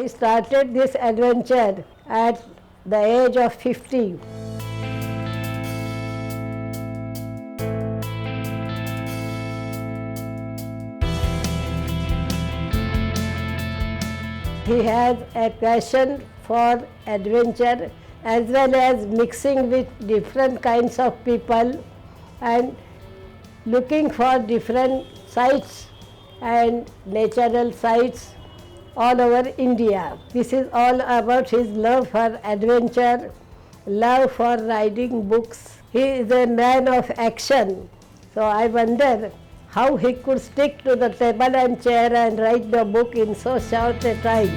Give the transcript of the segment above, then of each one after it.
I started this adventure at the age of 50. He has a passion for adventure as well as mixing with different kinds of people and looking for different sites and natural sites all over India. This is all about his love for adventure, love for writing books. He is a man of action. So I wonder how he could stick to the table and chair and write the book in so short a time.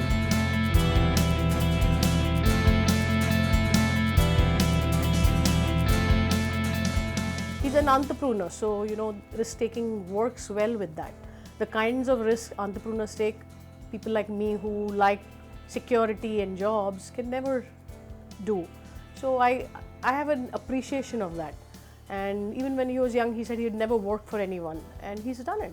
He's an entrepreneur, so risk-taking works well with that. The kinds of risk entrepreneurs take, people like me who like security and jobs can never do. So I have an appreciation of that. And even when he was young, he said he'd never worked for anyone, and he's done it.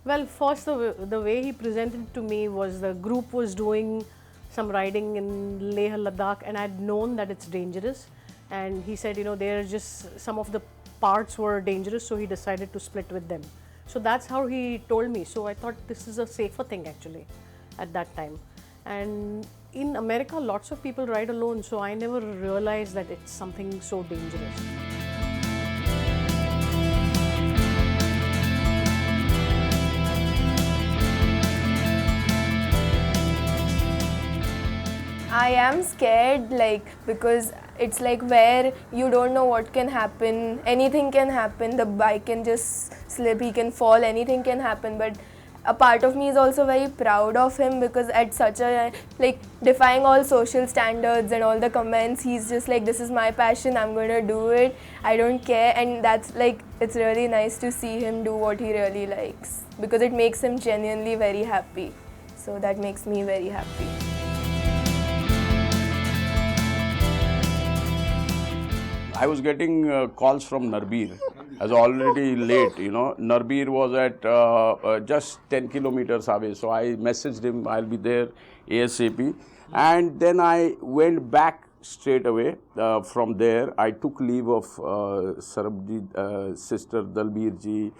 Well, first the way he presented it to me was the group was doing some riding in Leh Ladakh, and I'd known that it's dangerous. And he said, there are just some of the parts were dangerous, so he decided to split with them. So that's how he told me. So I thought this is a safer thing actually at that time. And in America, lots of people ride alone, so I never realized that it's something so dangerous. I am scared, because it's where you don't know what can happen. Anything can happen. The bike can just slip, he can fall, anything can happen. But a part of me is also very proud of him, because at such a, defying all social standards and all the comments, he's just this is my passion, I'm going to do it, I don't care. And that's it's really nice to see him do what he really likes, because it makes him genuinely very happy. So that makes me very happy. I was getting calls from Narbir. I was already late, Narbir was at just 10 kilometers away. So I messaged him, I'll be there ASAP. And then I went back straight away from there. I took leave of Sarabji's sister Dalbir ji.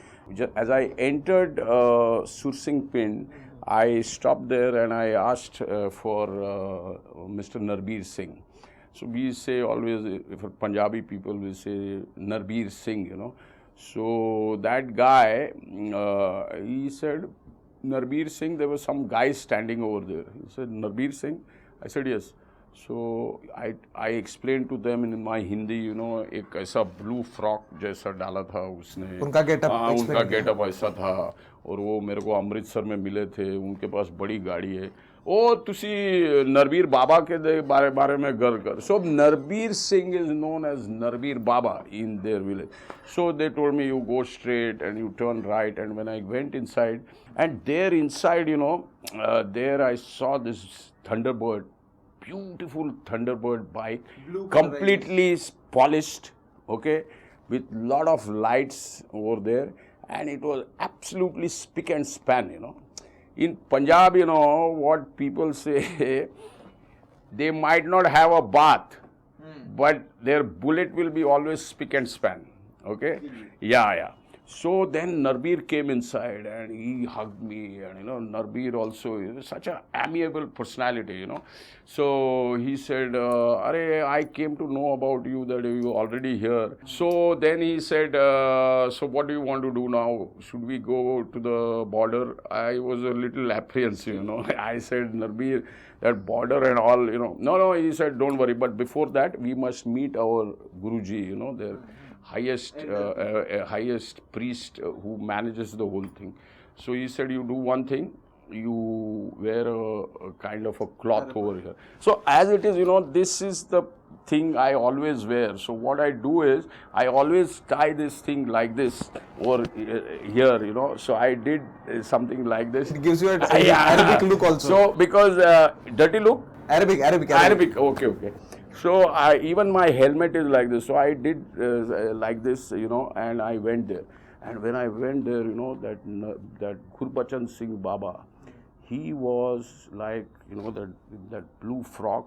As I entered Sursing Pind, I stopped there and I asked for Mr. Narbir Singh. So we say always, for Punjabi people, we say Narbir Singh, So that guy, he said, Narbir Singh, there was some guy standing over there. He said, Narbir Singh? I said, yes. So I explained to them in my Hindi, एक ऐसा blue frock जैसा डाला था उसने. उनका getup ऐसा था और वो मेरे को अमृतसर में मिले थे. उनके पास बड़ी गाड़ी है. ओ तुसी नरबीर बाबा के बारे में गर कर. So Narbir Singh is known as Narbir Baba in their village. So they told me you go straight and you turn right. And when I went inside, and there inside, there I saw this Thunderbird, beautiful Thunderbird bike, completely polished, okay, with lot of lights over there, and it was absolutely spick and span, In Punjab, what people say, they might not have a bath, but their bullet will be always spick and span, okay? Yeah. So then Narbir came inside and he hugged me, and Narbir also is such an amiable personality, So he said, I came to know about you, that you are already here. So then he said, so what do you want to do now? Should we go to the border? I was a little apprehensive, I said, Narbir, that border and all, No, he said, don't worry. But before that, we must meet our Guruji, their highest priest who manages the whole thing. So he said, you do one thing, you wear a kind of a cloth over here. So as it is, this is the thing I always wear. So what I do is, I always tie this thing like this over here, So I did something like this. It gives you an Arabic look also. So because dirty look? Arabic. Okay. So even my helmet is like this. So I did like this, and I went there. And when I went there, that Gurbachan Singh Baba, he was like, that blue frock.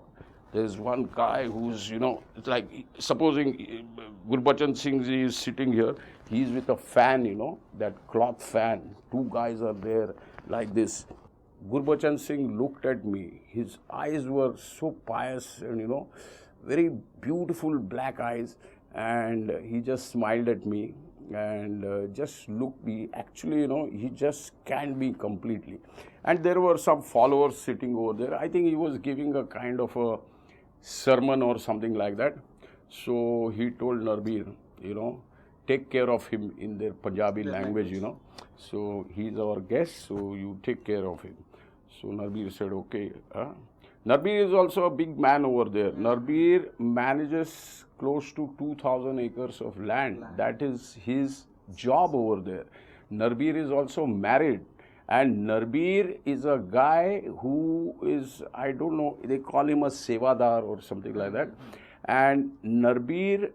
There's one guy who's, it's like, supposing Gurbachan Singh ji is sitting here, he's with a fan, that cloth fan. Two guys are there like this. Gurbachan Singh looked at me. His eyes were so pious and, very beautiful black eyes. And he just smiled at me and just looked me. Actually, he just scanned me completely. And there were some followers sitting over there. I think he was giving a kind of a sermon or something like that. So he told Narbir, take care of him in their Punjabi language, So he's our guest, so you take care of him. So Narbir said, okay. Narbir is also a big man over there. Narbir manages close to 2,000 acres of land. That is his job over there. Narbir is also married. And Narbir is a guy who is, I don't know, they call him a sevadar or something like that. And Narbir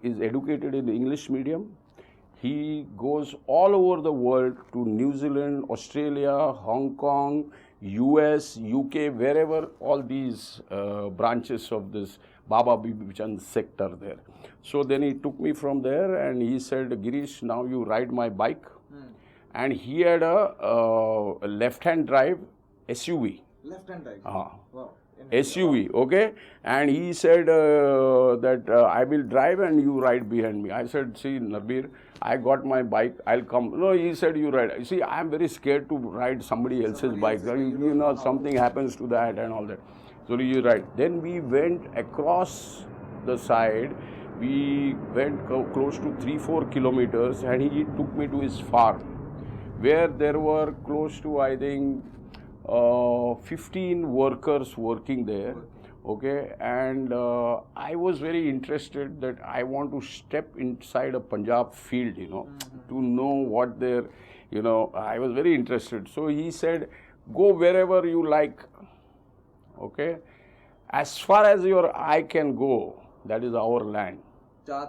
is educated in English medium. He goes all over the world to New Zealand, Australia, Hong Kong, US, UK, wherever all these branches of this Baba Bibi Chand sector there. So then he took me from there and he said, Girish, now you ride my bike. And he had a left-hand drive SUV. Left-hand drive? Wow. In SUV, okay? And he said that I will drive and you ride behind me. I said, see, Narbir, I got my bike, I'll come. No, he said, you ride. See, I'm very scared to ride somebody else's bike. Something happens to that and all that. So you ride. Then we went across the side. We went close to 3-4 kilometers and he took me to his farm, where there were close to, I think, 15 workers working there, okay, and I was very interested that I want to step inside a Punjab field, to know what their, I was very interested. So he said, go wherever you like, okay, as far as your eye can go, that is our land. जहाँ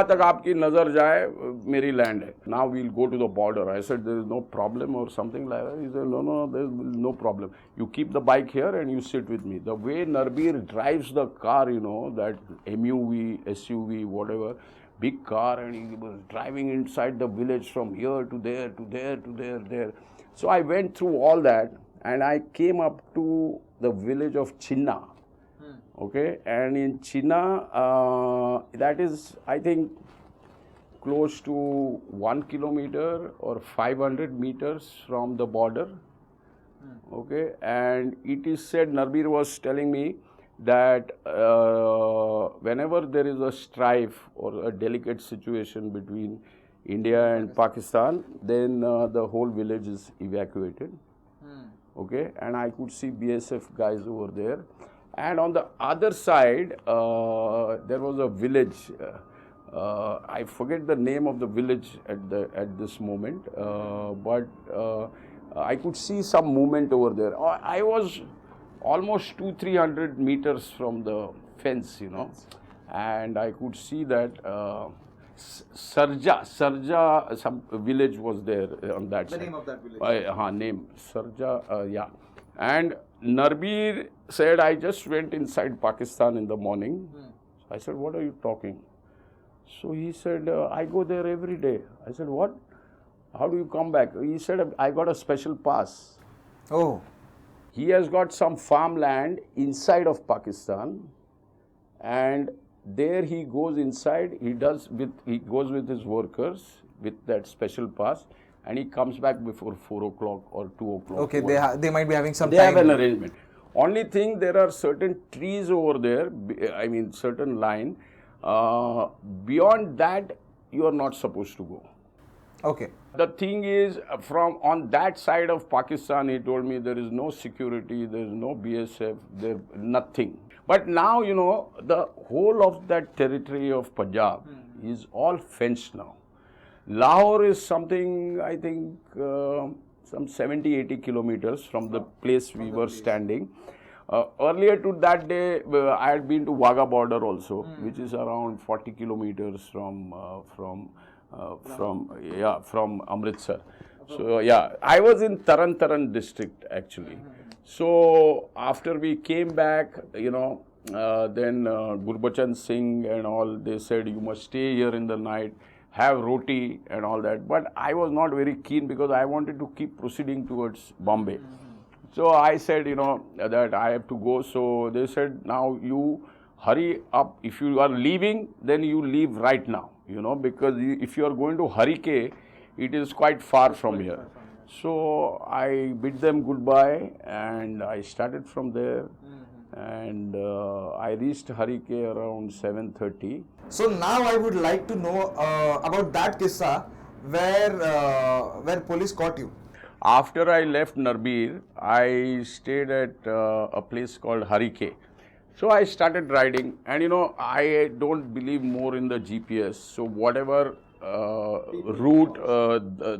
तक आपकी नजर जाए मेरी land है. Now we'll go to the border. I said there is no problem or something like that. He said no, there is no problem. You keep the bike here and you sit with me. The way Narbir drives the car, that MUV, SUV, whatever, big car, and he was driving inside the village from here to there, to there, to there. So I went through all that and I came up to the village of Chinna. Okay, and in Chinna, that is, I think, close to 1 kilometer or 500 meters from the border. Okay, and it is said, Narbir was telling me that whenever there is a strife or a delicate situation between India and Pakistan, then the whole village is evacuated. Okay, and I could see BSF guys over there. And on the other side, there was a village. I forget the name of the village at this moment, but I could see some movement over there. I was almost 200-300 meters from the fence, and I could see that Sarja, some village was there on that side. The name of that village? Name, Sarja, yeah. And Narbir said, I just went inside Pakistan in the morning. I said, what are you talking? So he said, I go there every day. I said, what? How do you come back? He said, I got a special pass. Oh. He has got some farmland inside of Pakistan, and there he goes inside, he goes with his workers with that special pass, and he comes back before 4 o'clock or 2 o'clock. Okay, they might be having some time. They have an arrangement. Only thing, there are certain trees over there, I mean certain line. Beyond that, you are not supposed to go. Okay. The thing is, from on that side of Pakistan, he told me there is no security, there is no BSF, there nothing. But now, the whole of that territory of Punjab is all fenced now. Lahore is something, I think, some 70-80 kilometers from the place we were standing. Earlier to that day, I had been to Wagah border also, which is around 40 kilometers from Amritsar. So yeah, I was in Taran district actually. So after we came back, then Gurbachan Singh and all, they said you must stay here in the night, have roti and all that. But I was not very keen because I wanted to keep proceeding towards Bombay. So I said, that I have to go. So they said, now you hurry up. If you are leaving, then you leave right now, because if you are going to Harike, it is quite far from here. So I bid them goodbye and I started from there. And I reached Harike around 7:30. So now I would like to know about that kissa where police caught you. After I left Narbir, I stayed at a place called Harike. So I started riding, and I don't believe more in the GPS. So whatever route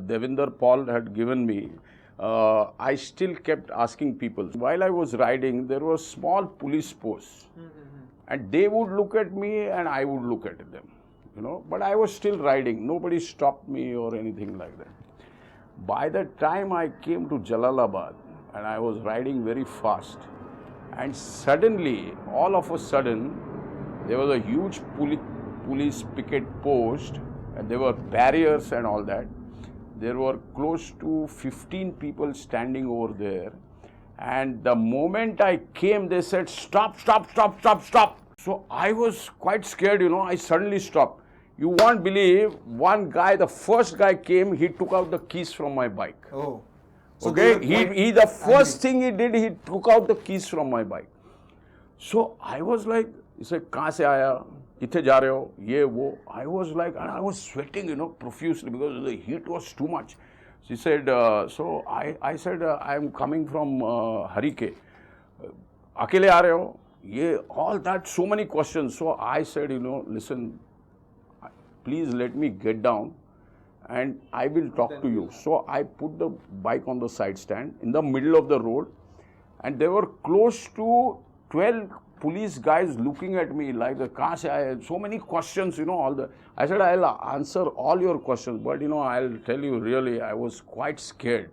Devinder Paul had given me, I still kept asking people. While I was riding, there was small police posts, and they would look at me and I would look at them, But I was still riding. Nobody stopped me or anything like that. By the time I came to Jalalabad, and I was riding very fast, and suddenly, all of a sudden, there was a huge police picket post, and there were barriers and all that. There were close to 15 people standing over there. And the moment I came, they said, stop, stop, stop, stop, stop. So I was quite scared, I suddenly stopped. You won't believe, one guy, the first guy came, he took out the keys from my bike. Oh. So Okay, he the first thing he did, he took out the keys from my bike. So I was like, he said, "Kahan se aaya? Ithe ja rahe ho? Ye wo." I was like, and I was sweating, profusely because the heat was too much. She said, so I said, I am coming from Harike. Akele aa rahe ho? Ye, all that, so many questions. So I said, listen, please let me get down and I will talk to you. So I put the bike on the side stand in the middle of the road, and there were close to 12 police guys looking at me like, "Kahan se aaye?" So many questions, I said, I'll answer all your questions, but I'll tell you really, I was quite scared.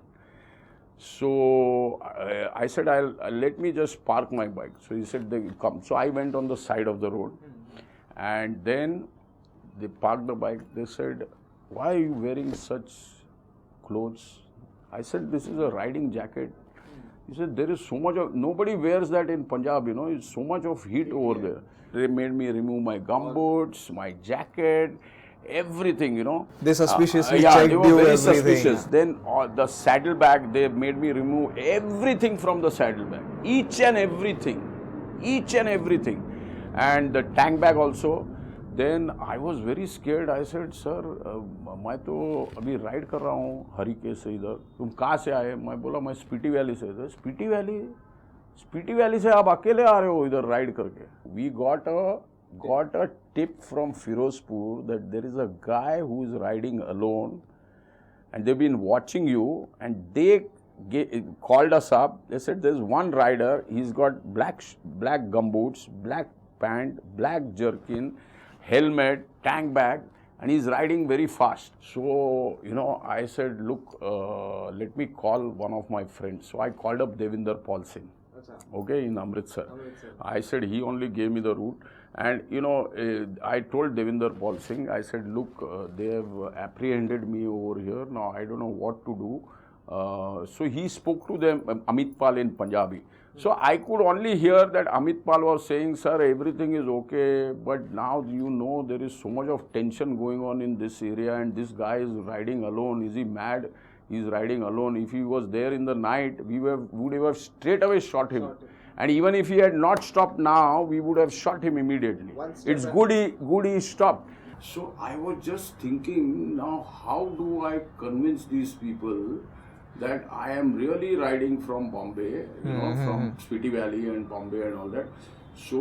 So I said, let me just park my bike. So he said, come. So I went on the side of the road, and then they parked the bike. They said, "Why are you wearing such clothes?" I said, "This is a riding jacket." He said, "There is so much of, nobody wears that in Punjab, it's so much of heat over there." They made me remove my gumboots, my jacket, everything, They suspiciously yeah, checked they were you very everything. suspicious. Then the saddlebag, they made me remove everything from the saddlebag. Each and everything. And the tank bag also. Then I was very scared. I said, "Sir, मैं तो अभी ride कर रहा हूँ हरिके से इधर, तुम कहाँ से आए?" मैं बोला, "मैं स्पीति वैली से." स्पीति वैली से आप अकेले आ रहे हो इधर राइड करके? We got a tip from Firozpur that there is a guy who is riding alone, and they've been watching you, and they called us up. They said, "There's one rider, he's got black gumboots, black pant, black jerkin, helmet, tank bag, and he's riding very fast." So, I said, "Look, let me call one of my friends." So I called up Devinder Paul Singh, okay, in Amritsar. I said, he only gave me the route. And, I told Devinder Paul Singh, I said, "Look, they have apprehended me over here. Now I don't know what to do." So he spoke to them, Amit Pal, in Punjabi. So I could only hear that Amit Pal was saying, "Sir, everything is okay, but now there is so much of tension going on in this area, and this guy is riding alone. Is he mad? He's riding alone. If he was there in the night, we would have straight away shot him. And even if he had not stopped now, we would have shot him immediately. It's good he stopped." So I was just thinking, now how do I convince these people that I am really riding from Bombay, from Spiti Valley and Bombay and all that. So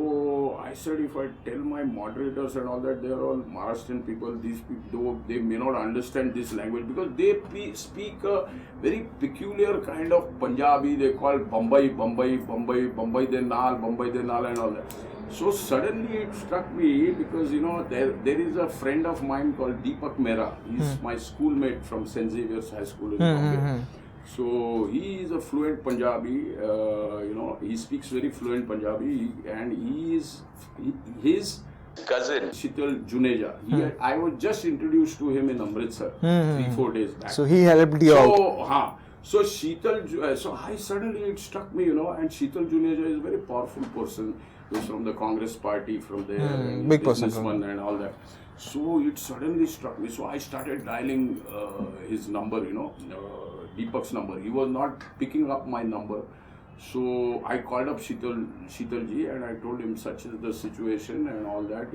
I said, if I tell my moderators and all that, they are all Maharashtrian people, these people, though they may not understand this language, because they speak a very peculiar kind of Punjabi. They call Bombay de Naal and all that. So suddenly it struck me because there is a friend of mine called Deepak Mehra. He's my schoolmate from St. Xavier's High School in Bombay. So he is a fluent Punjabi. He speaks very fluent Punjabi, and his cousin Sheetal Juneja. I was just introduced to him in Amritsar 3-4 days back. So he helped you out. So so I suddenly it struck me, and Sheetal Juneja is a very powerful person. He's from the Congress party from there, and big person businessman and all that. So it suddenly struck me. So I started dialing his number, Deepak's number. He was not picking up my number. So I called up Sheetal ji and I told him such is the situation and all that,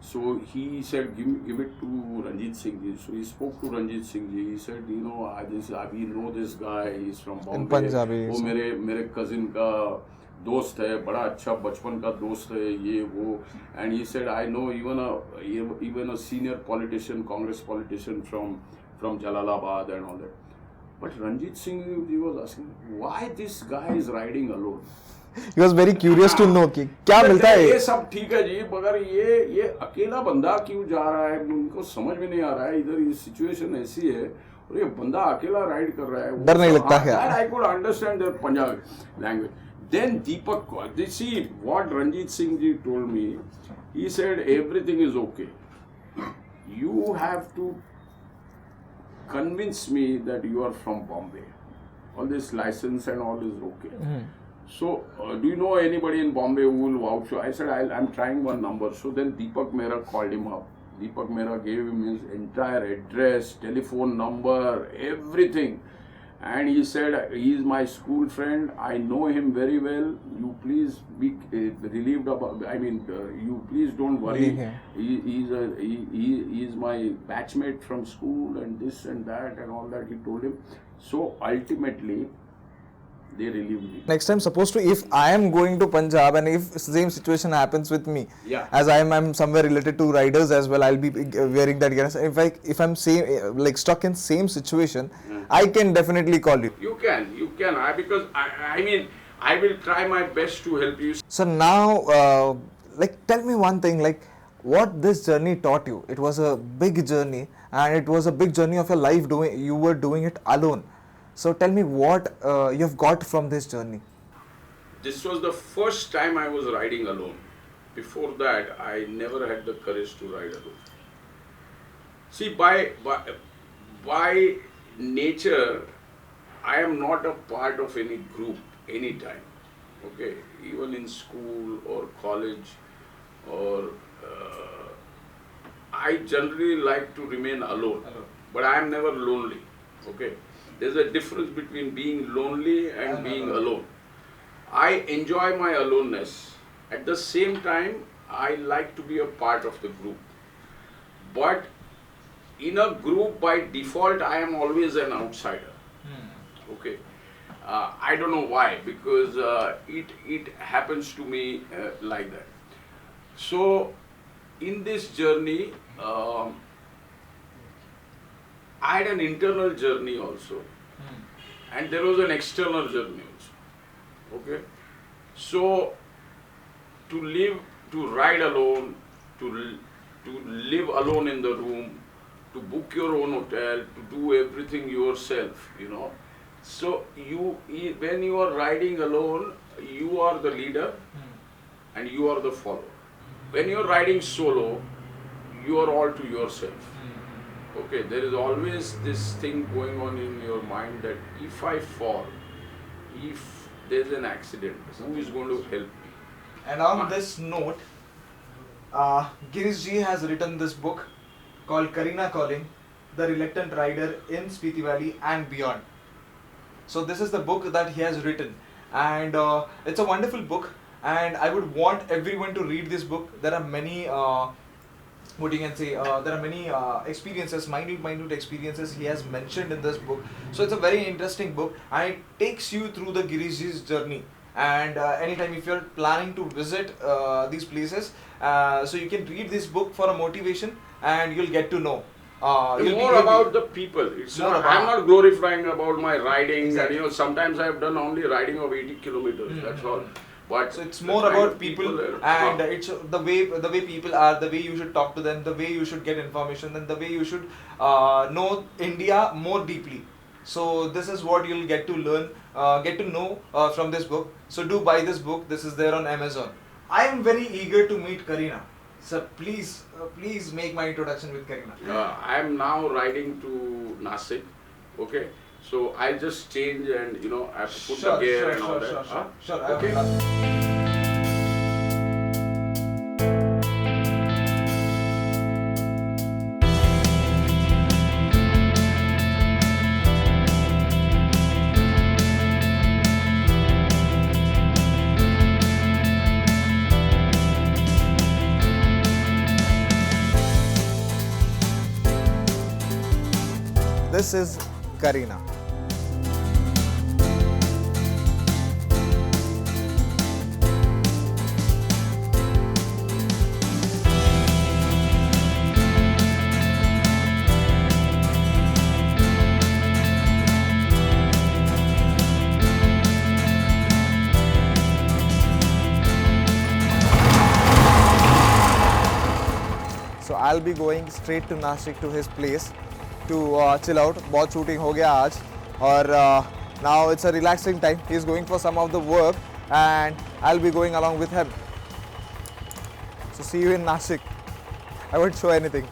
So he said, give it to Ranjit Singh ji. So he spoke to Ranjit Singh ji. He said, we know this guy. He's from Bombay. In Punjabi. वो मेरे cousin का दोस्त है, बड़ा अच्छा बचपन का दोस्त है ये वो. And he said, I know even a senior politician, Congress politician from Jalalabad and all that. But Ranjit Singh ji was asking, why this guy is riding alone? He was very curious to know कि क्या मिलता है. ये सब ठीक है जी, मगर ये अकेला बंदा क्यों जा रहा है, उनको समझ में नहीं आ रहा है. इधर ये सिचुएशन ऐसी है और ये बंदा अकेला राइड कर रहा है. डर नहीं लगता है. That I could understand their Punjabi language. Then Deepak, see what Ranjit Singh ji told me. He said everything is okay. You have to convince me that you are from Bombay. All this license and all is okay. So, do you know anybody in Bombay who will vouch? I said, I'm trying one number. So then Deepak Mehra called him up. Deepak Mehra gave him his entire address, telephone number, everything. And he said, he is my school friend. I know him very well. You please be relieved about. You please don't worry. He is my batchmate from school and this and that and all that. He told him. So ultimately, they relieved me. Next time, if I am going to Punjab and if same situation happens with me, as I am I'm related to riders as well, I'll be wearing that gear. If I'm stuck in same situation, I can definitely call you. You can. Because I will try my best to help you. So now, tell me one thing, what this journey taught you. It was a big journey, and it was a big journey of your life. You were doing it alone. So tell me what you've got from this journey. This was the first time I was riding alone. Before that, I never had the courage to ride alone. See, by nature, I am not a part of any group anytime. Okay, even in school or college, or I generally like to remain alone. But I am never lonely. Okay. There's a difference between being lonely and being alone. I enjoy my aloneness. At the same time, I like to be a part of the group. But in a group, by default, I am always an outsider. Okay. I don't know why, because it happens to me like that. So, in this journey, I had an internal journey also, and there was an external journey also. Okay, so to ride alone, to live alone in the room, to book your own hotel, to do everything yourself, So when you are riding alone, you are the leader, and you are the follower. When you are riding solo, you are all to yourself. Okay, there is always this thing going on in your mind that if I fall, if there's an accident, who is going to help me? And on this note, Girish ji has written this book called Kareena Calling, The Reluctant Rider in Spiti Valley and Beyond. So this is the book that he has written, and it's a wonderful book, and I would want everyone to read this book. There are many there are many experiences, minute experiences he has mentioned in this book. So it's a very interesting book, and it takes you through the Girish's journey. And anytime if you're planning to visit these places, so you can read this book for a motivation, and you'll get to know. About the people. I'm not glorifying about my riding. Exactly. And, sometimes I have done only riding of 80 kilometers. That's all. But So it's the more kind about of people, that- and it's the way people are, the way you should talk to them, the way you should get information, and the way you should know India more deeply. So this is what you'll get to learn, get to know from this book. So do buy this book. This is there on Amazon. I am very eager to meet Kareena. So please make my introduction with Kareena. I am now riding to Nasik. Okay, so I'll just change and I have to put the gear and all that. Sure. Okay. This is Kareena. So I'll be going straight to Nashik to his place to chill out. बहुत shooting हो गया आज और now it's a relaxing time. He's going for some of the work and I'll be going along with him. So see you in Nashik. I won't show anything.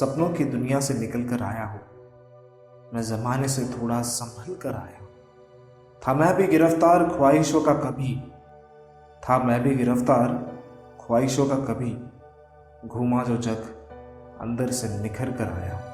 सपनों की दुनिया से निकल कर आया हूँ मैं ज़माने से थोड़ा संभल कर आया हूँ था मैं भी गिरफ्तार ख्वाहिशों का कभी घूमा जो जग अंदर से निखर कर आया हूँ